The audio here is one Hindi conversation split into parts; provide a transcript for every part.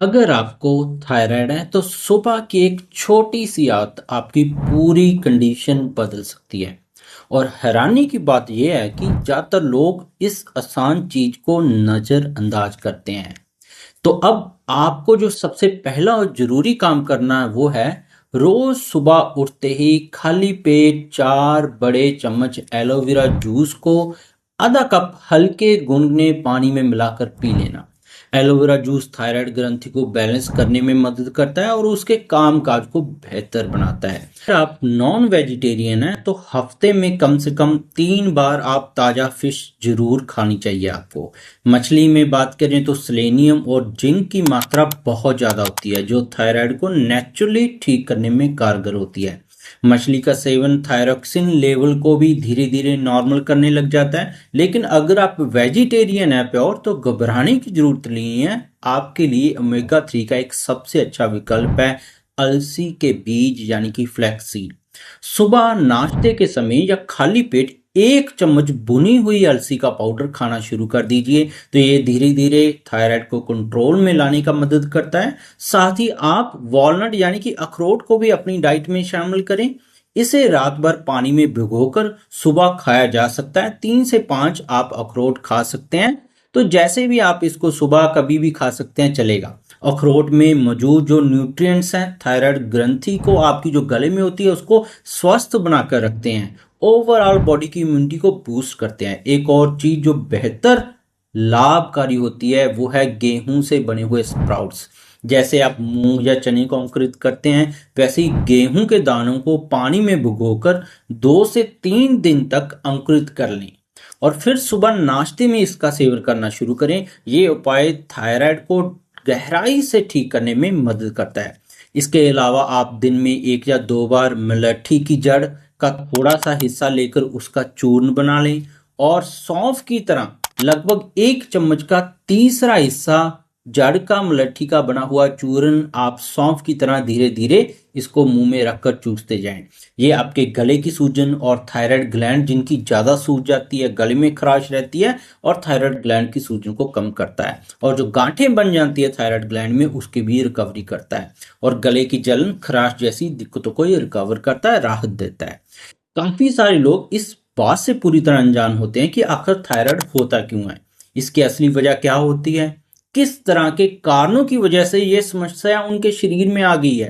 अगर आपको थायराइड है तो सुबह की एक छोटी सी आदत आपकी पूरी कंडीशन बदल सकती है। और हैरानी की बात यह है कि ज़्यादातर लोग इस आसान चीज को नज़रअंदाज करते हैं। तो अब आपको जो सबसे पहला और जरूरी काम करना है वो है रोज सुबह उठते ही खाली पेट 4 बड़े चम्मच एलोवेरा जूस को आधा कप हल्के गुनगुने पानी में मिलाकर पी लेना। एलोवेरा जूस थायराइड ग्रंथि को बैलेंस करने में मदद करता है और उसके कामकाज को बेहतर बनाता है। अगर आप नॉन वेजिटेरियन हैं तो हफ्ते में कम से कम 3 बार आप ताज़ा फिश जरूर खानी चाहिए आपको। मछली में बात करें तो सेलेनियम और जिंक की मात्रा बहुत ज़्यादा होती है जो थायराइड को नेचुरली ठीक करने में कारगर होती है। मछली का सेवन थायरोक्सिन लेवल को भी धीरे धीरे नॉर्मल करने लग जाता है। लेकिन अगर आप वेजिटेरियन है प्योर तो घबराने की जरूरत नहीं है। आपके लिए ओमेगा 3 का एक सबसे अच्छा विकल्प है अलसी के बीज यानी कि फ्लैक्सीड। सुबह नाश्ते के समय या खाली पेट 1 चम्मच भुनी हुई अलसी का पाउडर खाना शुरू कर दीजिए। तो ये धीरे धीरे थायराइड को कंट्रोल में लाने का मदद करता है। साथ ही आप वॉलनट यानी कि अखरोट को भी अपनी डाइट में शामिल करें। इसे रात भर पानी में भिगोकर सुबह खाया जा सकता है। 3 से 5 आप अखरोट खा सकते हैं। तो जैसे भी आप इसको सुबह कभी भी खा सकते हैं चलेगा। अखरोट में मौजूद जो न्यूट्रिएंट्स हैं थायराइड ग्रंथि को आपकी जो गले में होती है उसको स्वस्थ बनाकर रखते हैं। ओवरऑल बॉडी की इम्यूनिटी को बूस्ट करते हैं। एक और चीज जो बेहतर लाभकारी होती है वो है गेहूं से बने हुए स्प्राउट्स। जैसे आप मूंग या चने को अंकुरित करते हैं वैसे ही गेहूं के दानों को पानी में भिगोकर 2 से 3 दिन तक अंकुरित कर लें और फिर सुबह नाश्ते में इसका सेवन करना शुरू करें। ये उपाय थायराइड को गहराई से ठीक करने में मदद करता है। इसके अलावा आप दिन में 1 या 2 बार मलट्ठी की जड़ का थोड़ा सा हिस्सा लेकर उसका चूर्ण बना लें और सौंफ की तरह लगभग 1 चम्मच का तीसरा हिस्सा जड़ का मलट्ठी का बना हुआ चूर्ण आप सौंफ की तरह धीरे धीरे इसको मुंह में रखकर चूसते जाएं। ये आपके गले की सूजन और थायराइड ग्लैंड जिनकी ज़्यादा सूज जाती है गले में खराश रहती है और थायराइड ग्लैंड की सूजन को कम करता है और जो गांठें बन जाती है थायराइड ग्लैंड में उसकी भी रिकवरी करता है और गले की जलन खराश जैसी दिक्कतों को ये रिकवर करता है राहत देता है। काफ़ी सारे लोग इस बात से पूरी तरह अनजान होते हैं कि आखिर थायराइड होता क्यों है, इसकी असली वजह क्या होती है, किस तरह के कारणों की वजह से ये समस्या उनके शरीर में आ गई है।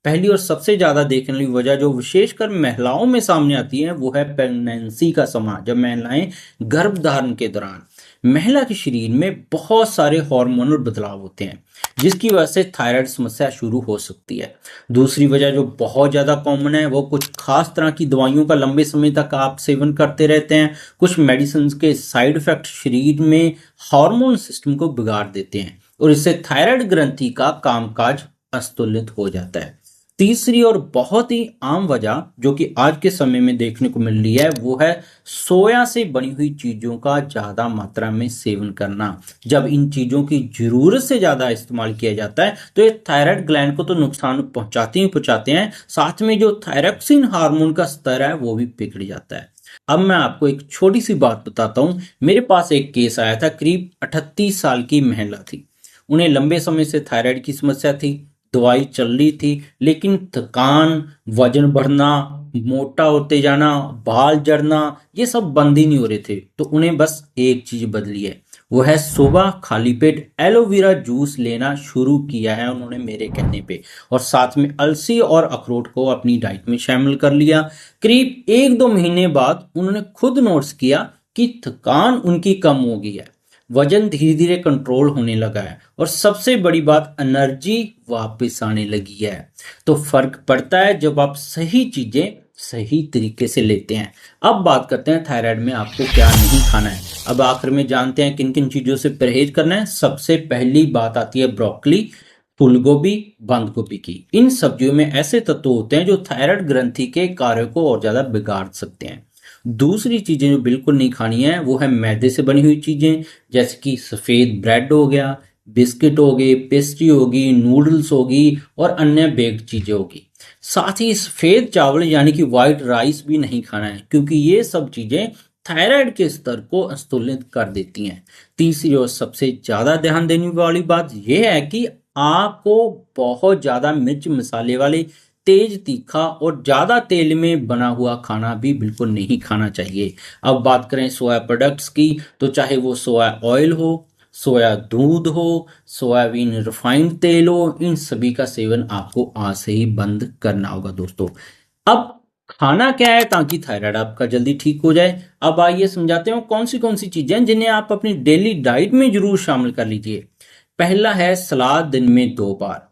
पहली और सबसे ज्यादा देखने वाली वजह जो विशेषकर महिलाओं में सामने आती है वो है प्रेगनेंसी का समय। जब महिलाएं गर्भ धारण के दौरान महिला के शरीर में बहुत सारे हार्मोनल बदलाव होते हैं जिसकी वजह से थायराइड समस्या शुरू हो सकती है। दूसरी वजह जो बहुत ज़्यादा कॉमन है वो कुछ खास तरह की दवाइयों का लंबे समय तक आप सेवन करते रहते हैं। कुछ मेडिसिन के साइड इफेक्ट शरीर में हार्मोन सिस्टम को बिगाड़ देते हैं और इससे थायराइड ग्रंथि का कामकाज असंतुलित हो जाता है। तीसरी और बहुत ही आम वजह जो कि आज के समय में देखने को मिल रही है वो है सोया से बनी हुई चीजों का ज्यादा मात्रा में सेवन करना। जब इन चीजों की जरूरत से ज्यादा इस्तेमाल किया जाता है तो ये थायराइड ग्लैंड को तो नुकसान पहुंचाते ही पहुंचाते हैं, साथ में जो थायरोक्सिन हार्मोन का स्तर है वो भी बिगड़ जाता है। अब मैं आपको एक छोटी सी बात बताता हूँ। मेरे पास एक केस आया था, करीब 38 साल की महिला थी। उन्हें लंबे समय से थायराइड की समस्या थी, दवाई चल रही थी, लेकिन थकान, वजन बढ़ना, मोटा होते जाना, बाल झड़ना ये सब बंद ही नहीं हो रहे थे। तो उन्हें बस एक चीज बदली है, वो है सुबह खाली पेट एलोवेरा जूस लेना शुरू किया है उन्होंने मेरे कहने पे और साथ में अलसी और अखरोट को अपनी डाइट में शामिल कर लिया। करीब 1-2 महीने बाद उन्होंने खुद नोटिस किया कि थकान उनकी कम हो गई है, वजन धीरे धीरे कंट्रोल होने लगा है और सबसे बड़ी बात एनर्जी वापस आने लगी है। तो फर्क पड़ता है जब आप सही चीजें सही तरीके से लेते हैं। अब बात करते हैं थायराइड में आपको क्या नहीं खाना है। अब आखिर में जानते हैं किन किन चीजों से परहेज करना है। सबसे पहली बात आती है ब्रोकली, फूल गोभी, बंद गोभी की। इन सब्जियों में ऐसे तत्व होते हैं जो थायराइड ग्रंथि के कार्य को और ज्यादा बिगाड़ सकते हैं। दूसरी चीजें जो बिल्कुल नहीं खानी है वो है मैदे से बनी हुई चीजें, जैसे कि सफेद ब्रेड हो गया, बिस्किट हो गए, पेस्ट्री होगी, नूडल्स होगी और अन्य बेक्ड चीजें होगी। साथ ही सफेद चावल यानी कि व्हाइट राइस भी नहीं खाना है क्योंकि ये सब चीजें थायराइड के स्तर को असंतुलित कर देती हैं। तीसरी और सबसे ज्यादा ध्यान देने वाली बात यह है कि आपको बहुत ज़्यादा मिर्च मसाले वाले, तेज तीखा और ज़्यादा तेल में बना हुआ खाना भी बिल्कुल नहीं खाना चाहिए। अब बात करें सोया प्रोडक्ट्स की, तो चाहे वो सोया ऑयल हो, सोया दूध हो, सोयाबीन रिफाइंड तेल हो, इन सभी का सेवन आपको आज से ही बंद करना होगा दोस्तों। अब खाना क्या है ताकि थायराइड आपका जल्दी ठीक हो जाए? अब आइए समझाते हैं कौन सी चीजें हैं जिन्हें आप अपनी डेली डाइट में जरूर शामिल कर लीजिए। पहला है सलाद दिन में 2 बार,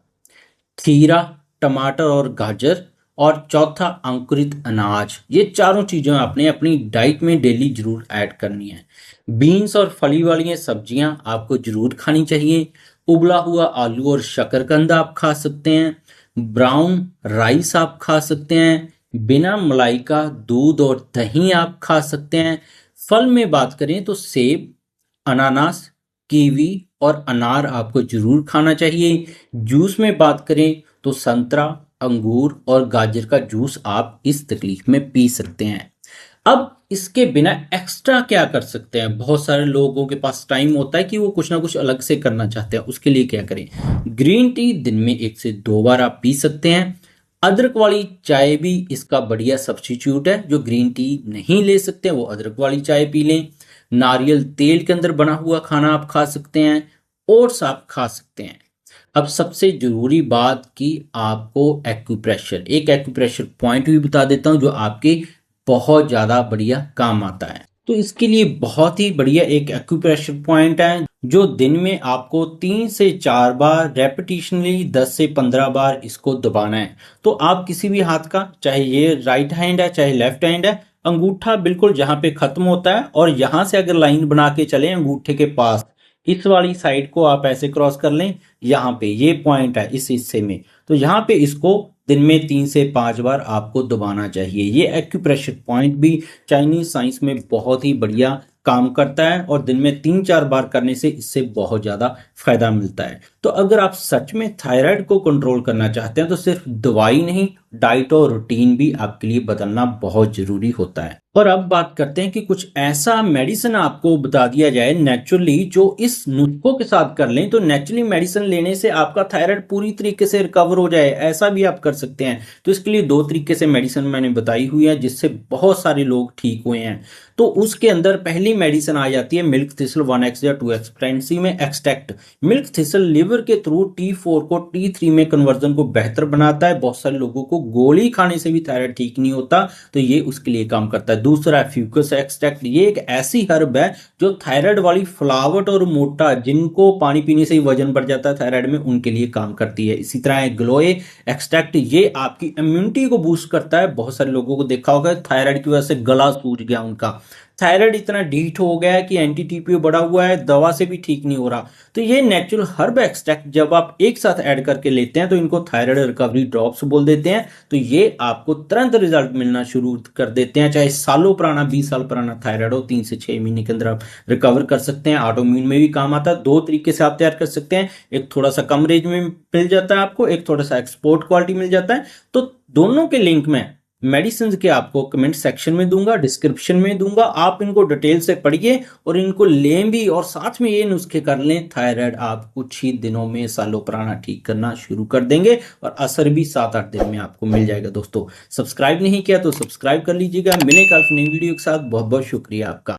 खीरा, टमाटर और गाजर, और चौथा अंकुरित अनाज। ये चारों चीजें आपने अपनी डाइट में डेली जरूर ऐड करनी है। बीन्स और फली वाली सब्जियां आपको जरूर खानी चाहिए। उबला हुआ आलू और शकरकंद आप खा सकते हैं। ब्राउन राइस आप खा सकते हैं। बिना मलाई का दूध और दही आप खा सकते हैं। फल में बात करें तो सेब, अनानास, कीवी और अनार आपको जरूर खाना चाहिए। जूस में बात करें तो संतरा, अंगूर और गाजर का जूस आप इस तकलीफ में पी सकते हैं। अब इसके बिना एक्स्ट्रा क्या कर सकते हैं? बहुत सारे लोगों के पास टाइम होता है कि वो कुछ ना कुछ अलग से करना चाहते हैं, उसके लिए क्या करें? ग्रीन टी दिन में 1 से 2 बार आप पी सकते हैं। अदरक वाली चाय भी इसका बढ़िया सब्स्टिट्यूट है। जो ग्रीन टी नहीं ले सकते वो अदरक वाली चाय पी लें। नारियल तेल के अंदर बना हुआ खाना आप खा सकते हैं। ओट्स आप खा सकते हैं। अब सबसे जरूरी बात कि आपको एक्यूप्रेशर, एक एक्यूप्रेशर पॉइंट भी बता देता हूं जो आपके बहुत ज़्यादा बढ़िया काम आता है। तो इसके लिए बहुत ही बढ़िया एक एक्यूप्रेशर पॉइंट है जो दिन में आपको 3 से 4 बार रेपिटेशनली 10 से 15 बार इसको दबाना है। तो आप किसी भी हाथ का, चाहे ये राइट हैंड है चाहे लेफ्ट हैंड है, अंगूठा बिल्कुल जहां पे खत्म होता है और यहां से अगर लाइन बना के चले अंगूठे के पास, इस वाली साइड को आप ऐसे क्रॉस कर लें। यहाँ पे ये पॉइंट है इस हिस्से में, तो यहाँ पे इसको दिन में 3 से 5 बार आपको दबाना चाहिए। ये एक्यूप्रेशर पॉइंट भी चाइनीज साइंस में बहुत ही बढ़िया काम करता है और दिन में 3-4 बार करने से इससे बहुत ज्यादा फायदा मिलता है। तो अगर आप सच में थायराइड को कंट्रोल करना चाहते हैं तो सिर्फ दवाई नहीं, डाइट और रूटीन भी आपके लिए बदलना बहुत जरूरी होता है। और अब बात करते हैं कि कुछ ऐसा मेडिसिन आपको बता दिया जाए नेचुरली, जो इस नुस्खों के साथ कर लें तो नेचुरली मेडिसिन लेने से आपका थायराइड पूरी तरीके से रिकवर हो जाए। ऐसा भी आप कर सकते हैं। तो इसके लिए 2 तरीके से मेडिसिन मैंने बताई हुई है जिससे बहुत सारे लोग ठीक हुए हैं। तो उसके अंदर पहली मेडिसिन आ जाती है मिल्क थिसल 1x या 2x प्रेगनेंसी में एक्सट्रैक्ट। मिल्क थिसल लिवर के थ्रू T4 को T3 में कन्वर्जन को बेहतर बनाता है। बहुत सारे लोगों को गोली खाने से भी थायराइड ठीक नहीं होता, तो ये उसके लिए काम करता है। दूसरा है फ्यूकस एक्सट्रैक्ट। ये एक ऐसी हर्ब है जो थायराइड वाली फ्लावट और मोटा, जिनको पानी पीने से ही वजन बढ़ जाता है थायराइड में, उनके लिए काम करती है। इसी तरह है ग्लोए एक्सट्रैक्ट। ये आपकी इम्यूनिटी को बूस्ट करता है। बहुत सारे लोगों को देखा होगा थायराइड की वजह से गला सूज गया उनका, थायराइड इतना ढीठ हो गया है कि एंटी टीपीओ बढ़ा हुआ है, दवा से भी ठीक नहीं हो रहा। तो ये नेचुरल हर्ब एक्सट्रैक्ट जब आप एक साथ ऐड करके लेते हैं तो इनको थायराइड रिकवरी ड्रॉप्स बोल देते हैं। तो ये आपको तुरंत रिजल्ट मिलना शुरू कर देते हैं। चाहे सालों पुराना, 20 साल पुराना थायराइड हो, 3 से 6 महीने के अंदर आप रिकवर कर सकते हैं। ऑटोइम्यून में भी काम आता है। 2 तरीके से आप तैयार कर सकते हैं। एक थोड़ा सा कम रेंज में मिल जाता है आपको, एक थोड़ा सा एक्सपोर्ट क्वालिटी मिल जाता है। तो दोनों के लिंक में मेडिसिन के आपको कमेंट सेक्शन में दूंगा, डिस्क्रिप्शन में दूंगा। आप इनको डिटेल से पढ़िए और इनको लें भी, और साथ में ये नुस्खे कर लें। थायराइड आप कुछ ही दिनों में सालों पुराना ठीक करना शुरू कर देंगे और असर भी 7-8 दिन में आपको मिल जाएगा। दोस्तों सब्सक्राइब नहीं किया तो सब्सक्राइब कर लीजिएगा। मिलें कल नई वीडियो के साथ। बहुत बहुत शुक्रिया आपका।